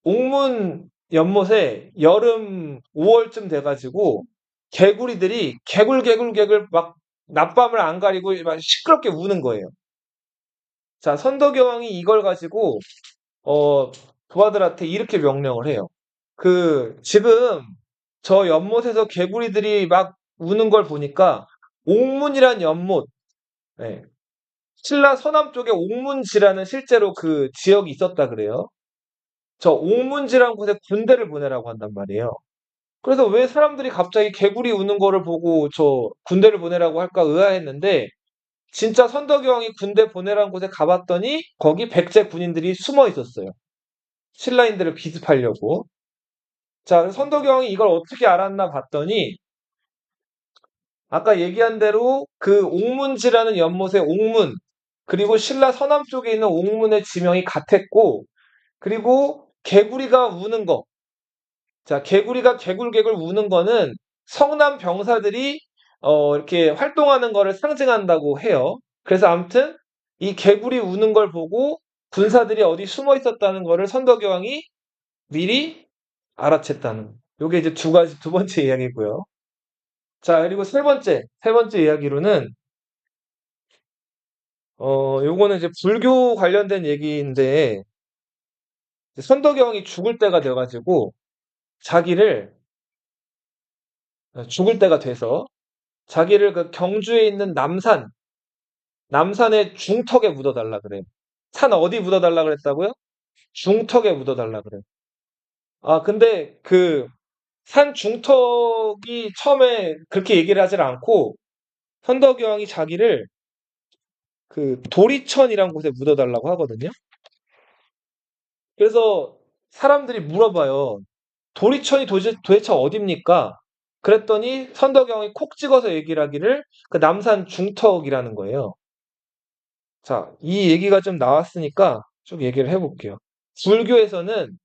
옥문 연못에 여름 5월쯤 돼가지고 개구리들이 개굴개굴개굴 막 낮밤을 안 가리고 막 시끄럽게 우는 거예요. 자, 선덕여왕이 이걸 가지고 부하들한테 이렇게 명령을 해요. 지금 저 연못에서 개구리들이 막 우는 걸 보니까 옥문이란 연못, 예, 신라 서남 쪽에 옥문지라는 실제로 그 지역이 있었다 그래요. 저 옥문지라는 곳에 군대를 보내라고 한단 말이에요. 그래서 왜 사람들이 갑자기 개구리 우는 거를 보고 저 군대를 보내라고 할까 의아했는데 진짜 선덕여왕이 군대 보내라는 곳에 가봤더니 거기 백제 군인들이 숨어 있었어요. 신라인들을 기습하려고. 자, 선덕여왕이 이걸 어떻게 알았나 봤더니 아까 얘기한 대로 그 옥문지라는 연못의 옥문 그리고 신라 서남 쪽에 있는 옥문의 지명이 같았고 그리고 개구리가 우는 거. 자, 개구리가 개굴개굴 우는 거는 성남 병사들이 이렇게 활동하는 거를 상징한다고 해요. 그래서 아무튼 이 개구리 우는 걸 보고 군사들이 어디 숨어 있었다는 거를 선덕여왕이 미리 알아챘다는. 요게 이제 두 번째 이야기고요. 자, 그리고 세 번째 이야기로는 요거는 이제 불교 관련된 얘기인데 선덕여왕이 죽을 때가 돼가지고 자기를 죽을 때가 돼서 자기를 그 경주에 있는 남산의 중턱에 묻어달라 그래요. 산 어디 묻어달라 그랬다고요? 중턱에 묻어달라 그래요. 아, 근데 그 산 중턱이 처음에 그렇게 얘기를 하질 않고 선덕여왕이 자기를 그 도리천이란 곳에 묻어달라고 하거든요. 그래서 사람들이 물어봐요. 도리천이 도대체 어딥니까? 그랬더니 선덕여왕이 콕 찍어서 얘기를 하기를 그 남산 중턱이라는 거예요. 자, 이 얘기가 좀 나왔으니까 쭉 얘기를 해볼게요. 불교에서는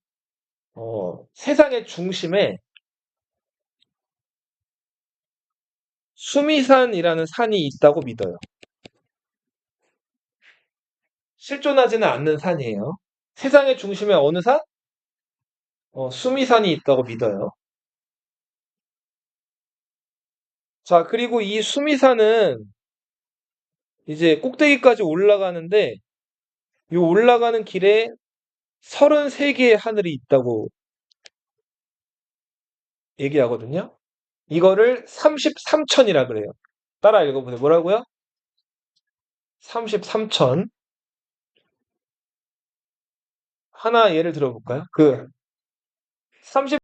세상의 중심에 수미산이라는 산이 있다고 믿어요. 실존하지는 않는 산이에요. 세상의 중심에 어느 산? 수미산이 있다고 믿어요. 자, 그리고 이 수미산은 이제 꼭대기까지 올라가는데 이 올라가는 길에 33개의 하늘이 있다고 얘기하거든요. 이거를 33천이라 그래요. 따라 읽어보세요. 뭐라고요? 33천. 하나 예를 들어볼까요? 30,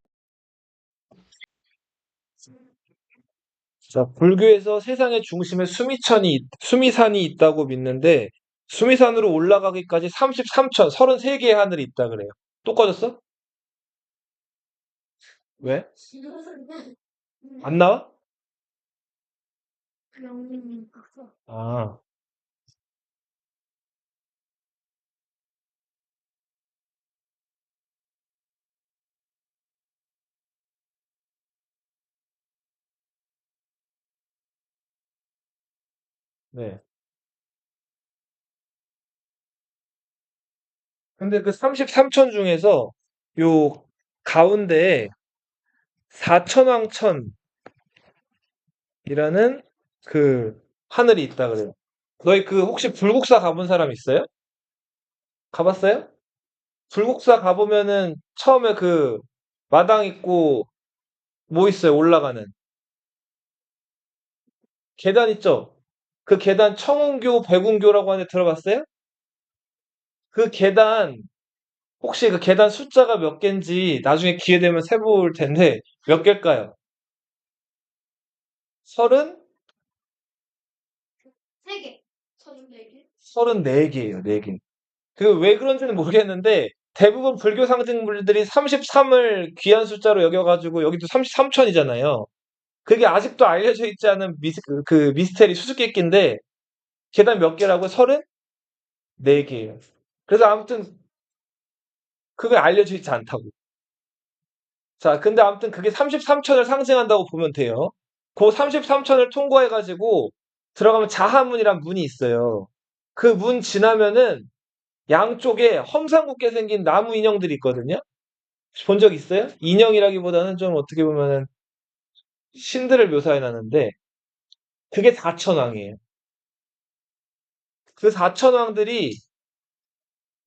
자, 불교에서 세상의 중심에 수미산이 있다고 믿는데, 수미산으로 올라가기까지 33천, 33개의 하늘이 있다 그래요. 또 꺼졌어? 왜? 안 나와? 영민님 가서. 아, 네. 근데 그 33천 중에서 요 가운데에 사천왕천이라는 그 하늘이 있다 그래요. 너희 그 혹시 불국사 가본 사람 있어요? 가봤어요? 불국사 가보면은 처음에 그 마당 있고 뭐 있어요? 올라가는 계단 있죠? 그 계단 청운교, 백운교라고 하는데 들어봤어요? 그 계단 혹시 그 계단 숫자가 몇 개인지 나중에 기회 되면 세볼 텐데 몇 개일까요? 서른? 세 개. 서른 네 개. 34개예요, 4개. 그 왜 그런지는 모르겠는데 대부분 불교 상징물들이 33을 귀한 숫자로 여겨가지고 여기도 33천이잖아요. 그게 아직도 알려져 있지 않은 그 미스테리 수수께끼인데 계단 몇 개라고? 34개예요. 그래서 아무튼 그게 알려져 있지 않다고. 자, 근데 아무튼 그게 33천을 상징한다고 보면 돼요. 그 33천을 통과해가지고 들어가면 자하문이란 문이 있어요. 그 문 지나면은 양쪽에 험상궂게 생긴 나무 인형들이 있거든요. 혹시 본 적 있어요? 인형이라기보다는 좀 어떻게 보면은 신들을 묘사해 놨는데 그게 사천왕이에요. 그 사천왕들이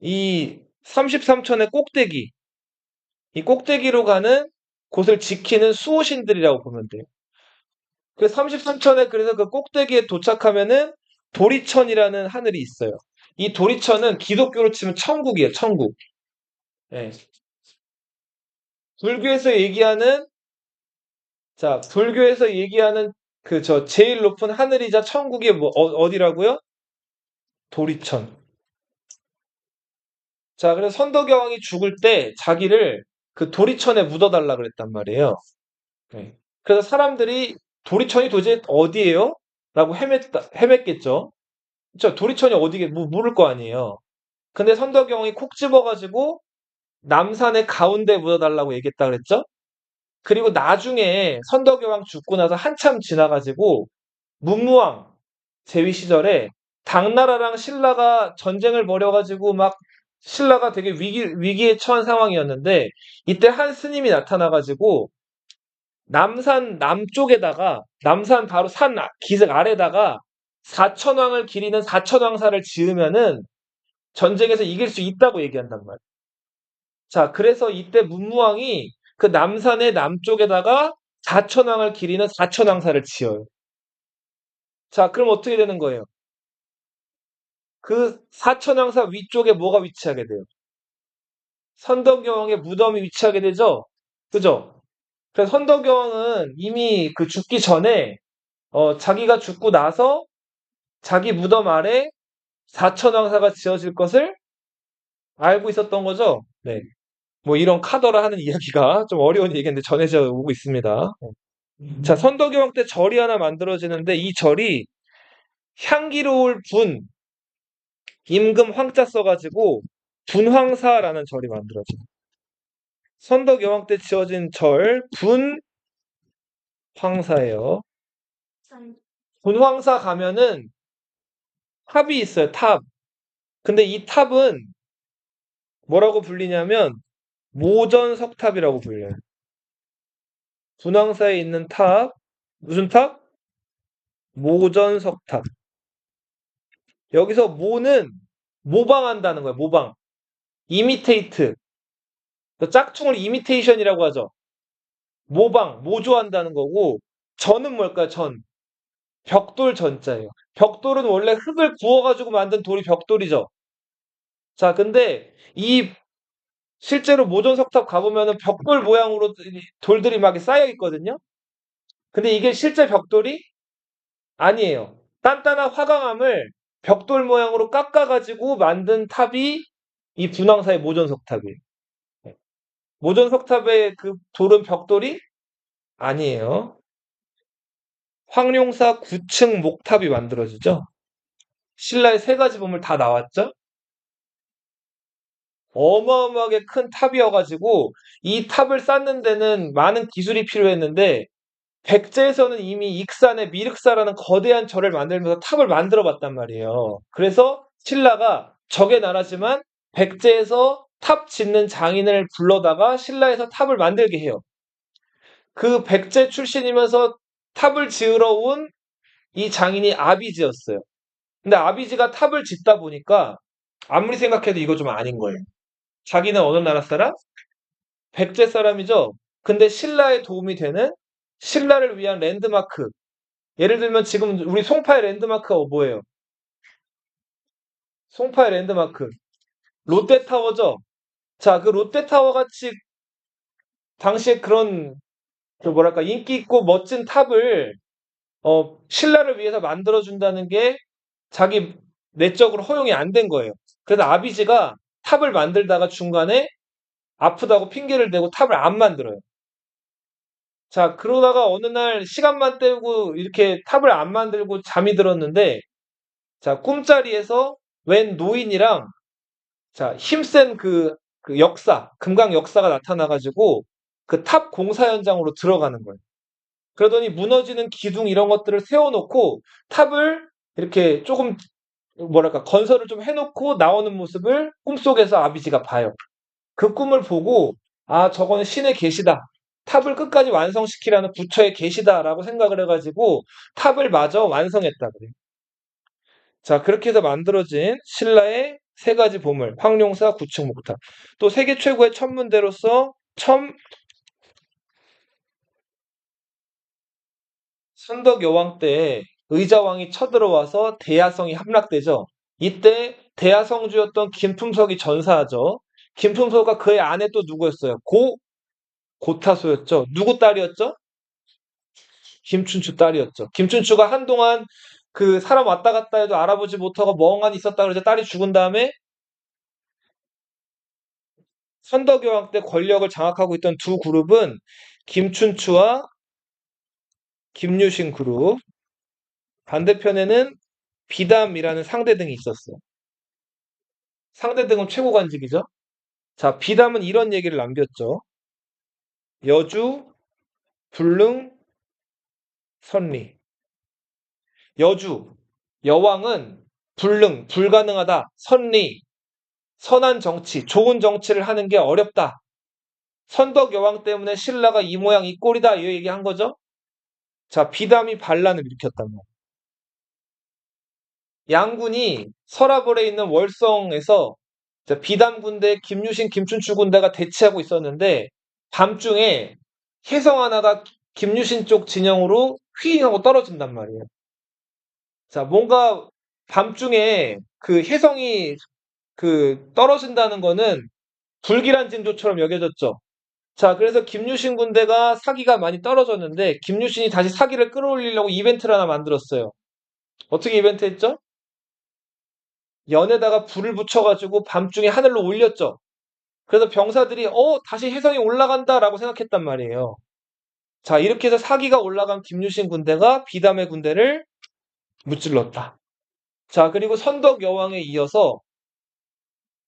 이 33천의 꼭대기, 이 꼭대기로 가는 곳을 지키는 수호신들이라고 보면 돼요. 그 33천에 그래서 그 꼭대기에 도착하면은 도리천이라는 하늘이 있어요. 이 도리천은 기독교로 치면 천국이에요, 천국. 예. 불교에서 얘기하는 불교에서 얘기하는 그 제일 높은 하늘이자 천국이 뭐 어디라고요? 도리천. 자, 그래서 선덕여왕이 죽을 때 자기를 그 도리천에 묻어달라 그랬단 말이에요. 네. 그래서 사람들이 도리천이 도대체 어디예요? 라고 헤맸겠죠. 저 도리천이 어디게 물을 거 아니에요. 근데 선덕여왕이 콕 집어가지고 남산의 가운데 묻어달라고 얘기했다 그랬죠. 그리고 나중에 선덕여왕 죽고 나서 한참 지나가지고 문무왕 제위 시절에 당나라랑 신라가 전쟁을 벌여가지고 막 신라가 되게 위기에 처한 상황이었는데 이때 한 스님이 나타나가지고 남산 남쪽에다가 남산 바로 기슭 아래다가 사천왕을 기리는 사천왕사를 지으면은 전쟁에서 이길 수 있다고 얘기한단 말이에요. 자, 그래서 이때 문무왕이 그 남산의 남쪽에다가 사천왕을 기리는 사천왕사를 지어요. 자, 그럼 어떻게 되는 거예요? 그 사천왕사 위쪽에 뭐가 위치하게 돼요? 선덕여왕의 무덤이 위치하게 되죠? 그죠? 그래서 선덕여왕은 이미 그 죽기 전에 자기가 죽고 나서 자기 무덤 아래 사천왕사가 지어질 것을 알고 있었던 거죠? 네. 뭐 이런 카더라 하는 이야기가 좀 어려운 얘기인데 전해져 오고 있습니다. 자, 선덕여왕 때 절이 하나 만들어지는데 이 절이 향기로울 임금 황자 써가지고 분황사라는 절이 만들어져요. 선덕여왕 때 지어진 절 분황사예요. 산. 분황사 가면은 탑이 있어요. 탑. 근데 이 탑은 뭐라고 불리냐면 모전석탑이라고 불려요. 분황사에 있는 탑 무슨 탑? 모전석탑. 여기서 모는 모방한다는 거예요. 모방. 이미테이트. 짝퉁을 이미테이션이라고 하죠. 모조한다는 거고 전은 뭘까요? 전. 벽돌 전자예요. 벽돌은 원래 흙을 구워가지고 만든 돌이 벽돌이죠. 자, 근데 이 실제로 모전석탑 가보면은 벽돌 모양으로 돌들이 막 쌓여 있거든요. 근데 이게 실제 벽돌이 아니에요. 단단한 화강암을 벽돌 모양으로 깎아가지고 만든 탑이 이 분황사의 모전석탑이에요. 모전석탑의 그 돌은 벽돌이 아니에요. 황룡사 9층 목탑이 만들어지죠. 신라의 세 가지 보물 다 나왔죠. 어마어마하게 큰 탑이어가지고 이 탑을 쌓는 데는 많은 기술이 필요했는데 백제에서는 이미 익산에 미륵사라는 거대한 절을 만들면서 탑을 만들어 봤단 말이에요. 그래서 신라가 적의 나라지만 백제에서 탑 짓는 장인을 불러다가 신라에서 탑을 만들게 해요. 그 백제 출신이면서 탑을 지으러 온 이 장인이 아비지였어요. 근데 아비지가 탑을 짓다 보니까 아무리 생각해도 이거 좀 아닌 거예요. 자기는 어느 나라 사람? 백제 사람이죠. 근데 신라에 도움이 되는 신라를 위한 랜드마크. 예를 들면 지금 우리 송파의 랜드마크가 뭐예요? 송파의 랜드마크. 롯데타워죠. 자, 그 롯데타워 같이 당시에 그런 그 뭐랄까 인기 있고 멋진 탑을 신라를 위해서 만들어준다는 게 자기 내적으로 허용이 안 된 거예요. 그래서 아비지가 탑을 만들다가 중간에 아프다고 핑계를 대고 탑을 안 만들어요. 자, 그러다가 어느 날 시간만 때우고 이렇게 탑을 안 만들고 잠이 들었는데, 자, 꿈자리에서 웬 노인이랑, 자, 힘센 그 역사, 금강 역사가 나타나가지고 그 탑 공사 현장으로 들어가는 거예요. 그러더니 무너지는 기둥 이런 것들을 세워놓고 탑을 이렇게 조금 뭐랄까 건설을 좀 해놓고 나오는 모습을 꿈속에서 아비지가 봐요. 그 꿈을 보고 아 저거는 신의 계시다. 탑을 끝까지 완성시키라는 부처의 계시다라고 생각을 해가지고 탑을 마저 완성했다 그래요. 자 그렇게 해서 만들어진 신라의 세 가지 보물 황룡사 구층 목탑. 또 세계 최고의 천문대로서 선덕 여왕 때 의자왕이 쳐들어와서 대야성이 함락되죠. 이때 대야성주였던 김품석이 전사하죠. 김품석과 그의 아내 또 누구였어요? 고타소였죠. 누구 딸이었죠? 김춘추 딸이었죠. 김춘추가 한동안 그 사람 왔다 갔다 해도 알아보지 못하고 멍하니 있었다 그러자 딸이 죽은 다음에 선덕여왕 때 권력을 장악하고 있던 두 그룹은 김춘추와 김유신 그룹, 반대편에는 비담이라는 상대등이 있었어요. 상대등은 최고 관직이죠. 자, 비담은 이런 얘기를 남겼죠. 여주, 불능, 선리. 여주, 여왕은 불능, 불가능하다. 선리, 선한 정치, 좋은 정치를 하는 게 어렵다. 선덕 여왕 때문에 신라가 이 모양 이 꼴이다. 이 얘기한 거죠. 자, 비담이 반란을 일으켰단 말이에요. 양군이 서라벌에 있는 월성에서 비담 군대, 김유신, 김춘추 군대가 대치하고 있었는데 밤중에 혜성 하나가 김유신 쪽 진영으로 휘잉 하고 떨어진단 말이에요. 자, 뭔가 밤중에 그 혜성이 그 떨어진다는 거는 불길한 징조처럼 여겨졌죠. 자, 그래서 김유신 군대가 사기가 많이 떨어졌는데 김유신이 다시 사기를 끌어올리려고 이벤트를 하나 만들었어요. 어떻게 이벤트 했죠? 연에다가 불을 붙여가지고 밤중에 하늘로 올렸죠. 그래서 병사들이 다시 혜성이 올라간다라고 생각했단 말이에요. 자, 이렇게 해서 사기가 올라간 김유신 군대가 비담의 군대를 무찔렀다. 자, 그리고 선덕 여왕에 이어서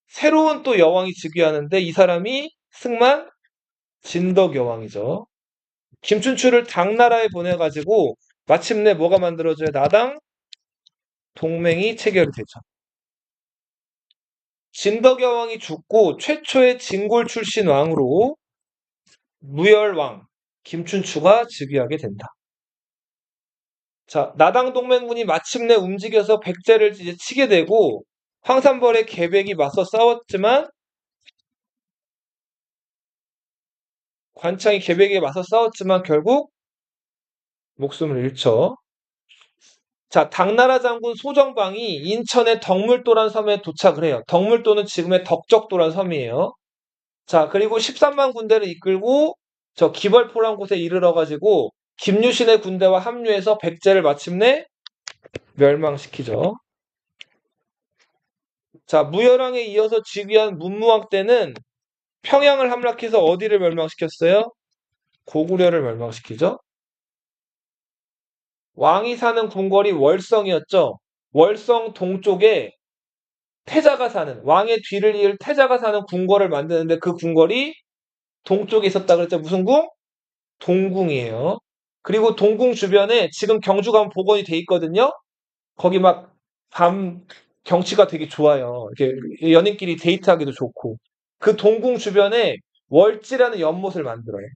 새로운 또 여왕이 즉위하는데 이 사람이 승만 진덕 여왕이죠. 김춘추를 당나라에 보내가지고 마침내 뭐가 만들어져요? 나당 동맹이 체결이 되죠. 진덕 여왕이 죽고 최초의 진골 출신 왕으로 무열왕 김춘추가 즉위하게 된다. 자, 나당 동맹군이 마침내 움직여서 백제를 이제 치게 되고 황산벌의 계백이 맞서 싸웠지만 관창이 계백에 맞서 싸웠지만 결국 목숨을 잃죠. 자, 당나라 장군 소정방이 인천의 덕물도란 섬에 도착을 해요. 덕물도는 지금의 덕적도란 섬이에요. 자, 그리고 13만 군대를 이끌고 저 기벌포란 곳에 이르러가지고 김유신의 군대와 합류해서 백제를 마침내 멸망시키죠. 자, 무열왕에 이어서 즉위한 문무왕 때는 평양을 함락해서 어디를 멸망시켰어요? 고구려를 멸망시키죠. 왕이 사는 궁궐이 월성이었죠. 월성 동쪽에 태자가 사는, 왕의 뒤를 이을 태자가 사는 궁궐을 만드는데 그 궁궐이 동쪽에 있었다 그랬죠. 무슨 궁? 동궁이에요. 그리고 동궁 주변에 지금 경주 가면 복원이 돼 있거든요. 거기 막 밤 경치가 되게 좋아요. 이렇게 연인끼리 데이트하기도 좋고. 그 동궁 주변에 월지라는 연못을 만들어요.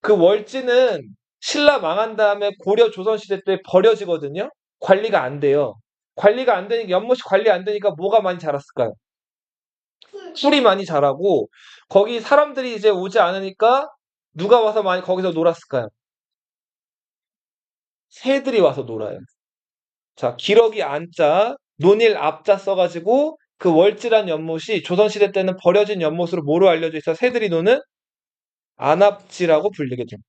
그 월지는 신라 망한 다음에 고려 조선시대 때 버려지거든요. 관리가 안 돼요. 관리가 안 되니까, 연못이 관리 안 되니까 뭐가 많이 자랐을까요? 풀이 많이 자라고, 거기 사람들이 이제 오지 않으니까 누가 와서 많이 거기서 놀았을까요? 새들이 와서 놀아요. 자, 기러기 안자, 논일 앞자 써가지고 그 월지란 연못이 조선시대 때는 버려진 연못으로 뭐로 알려져 있어 새들이 노는 안압지라고 불리게 됩니다.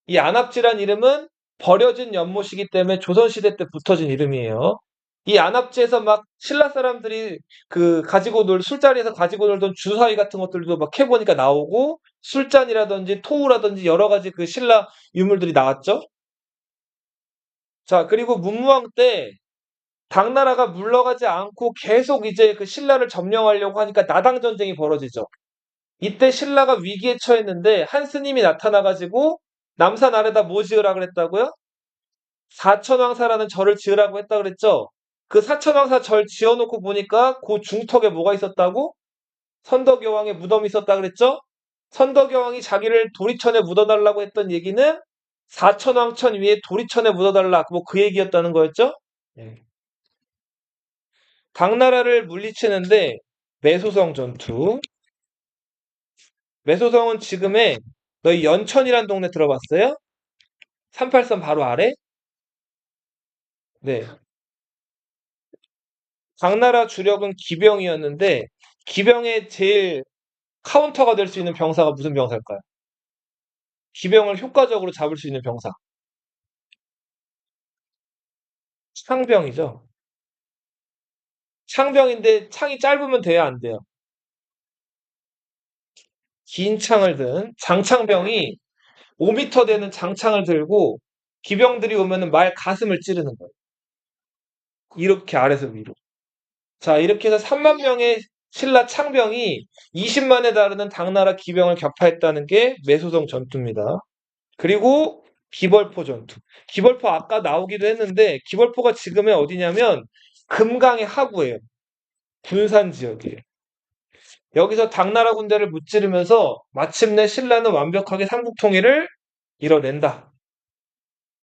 이 안압지란 이름은 버려진 연못이기 때문에 조선시대 때 붙어진 이름이에요. 이 안압지에서 막 신라 사람들이 그 가지고 술자리에서 가지고 놀던 주사위 같은 것들도 막 해보니까 나오고 술잔이라든지 토우라든지 여러 가지 그 신라 유물들이 나왔죠. 자, 그리고 문무왕 때 당나라가 물러가지 않고 계속 이제 그 신라를 점령하려고 하니까 나당 전쟁이 벌어지죠. 이때 신라가 위기에 처했는데 한 스님이 나타나가지고 남산 아래다 뭐 지으라 그랬다고요? 사천왕사라는 절을 지으라고 했다 그랬죠. 그 사천왕사 절 지어놓고 보니까 그 중턱에 뭐가 있었다고? 선덕여왕의 무덤이 있었다 그랬죠. 선덕여왕이 자기를 도리천에 묻어달라고 했던 얘기는 사천왕천 위에 도리천에 묻어달라 뭐 그 얘기였다는 거였죠. 예. 당나라를 물리치는데 매소성 전투. 매소성은 지금의 너희 연천이란 동네 들어봤어요? 38선 바로 아래? 네. 당나라 주력은 기병이었는데 기병의 제일 카운터가 될 수 있는 병사가 무슨 병사일까요? 기병을 효과적으로 잡을 수 있는 병사. 창병이죠. 창병인데 창이 짧으면 돼야 안 돼요. 긴 창을 든 장창병이 5m 되는 장창을 들고 기병들이 오면은 말 가슴을 찌르는 거예요. 이렇게 아래서 위로. 자, 이렇게 해서 3만 명의 신라 창병이 20만에 달하는 당나라 기병을 격파했다는 게 매소성 전투입니다. 그리고 기벌포 전투. 기벌포 아까 나오기도 했는데 기벌포가 지금의 어디냐면 금강의 하구예요. 분산 지역이에요. 여기서 당나라 군대를 무찌르면서 마침내 신라는 완벽하게 삼국 통일을 이뤄낸다.